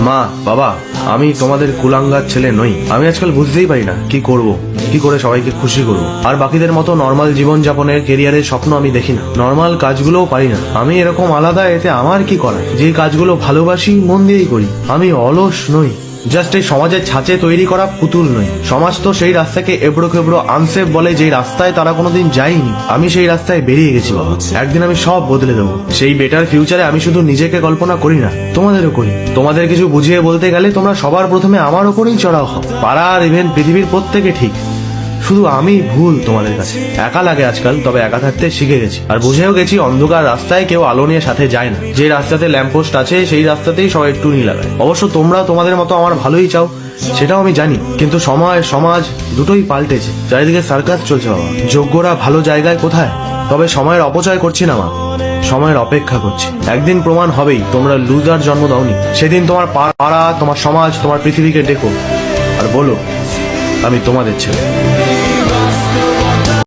মা, বাবা, আমি তোমাদের কুলাঙ্গার ছেলে নই। আমি আজকাল বুঝতেই পারি না কি করব, কি করে সবাইকে খুশি করব। আর বাকিদের মতো নর্মাল জীবন যাপনের কেরিয়ারের স্বপ্ন আমি দেখি না, নর্মাল কাজগুলোও পারি না। আমি এরকম আলাদা, এতে আমার কি করা? যে কাজগুলো ভালোবাসি মন দিয়েই করি। আমি অলস নই, জাস্ট এই সমাজের ছাঁচে তৈরি করা পুতুল নই। সমাজ তো সেই রাস্তাকে এবড়ো খেবড়ো আনসেফ বলে, যেই রাস্তায় তারা কোনোদিন যায়নি। আমি সেই রাস্তায় বেরিয়ে গেছি বাবা। একদিন আমি সব বদলে দেবো। সেই বেটার ফিউচারে আমি শুধু নিজেকে কল্পনা করি না, তোমাদেরও করি। তোমাদের কিছু বুঝিয়ে বলতে গেলে তোমরা সবার প্রথমে আমার ওপরেই চড়াও হও। পাড়ার ইভেন পৃথিবীর প্রত্যেকে ঠিক, শুধু আমি ভুল তোমাদের কাছে। একা লাগে আজকাল, তবে একা থাকতে শিখে গেছি। আর বুঝেও গেছি অন্ধকার রাস্তায় কেউ আলো নিয়ে সাথে যায় না। যে রাস্তাতে ল্যাম্পপোস্ট আছে সেই রাস্তাতেই সবাই টুনি লাগায়। অবশ্য তোমরা তোমাদের মতো আমার ভালোই চাও, সেটাও আমি জানি। কিন্তু সময় সমাজ দুটোই পাল্টেছে। চারিদিকে সার্কাস চলছে বাবা। যোগ্যরা ভালো জায়গায় কোথায়? তবে সময়ের অপচয় করছি না মা, সময়ের অপেক্ষা করছি। একদিন প্রমাণ হবেই তোমরা লুজার জন্ম দাওনি। সেদিন তোমার পাড়া, তোমার সমাজ, তোমার পৃথিবীকে ডেকো আর বলো আমি তোমাদের ছেলে।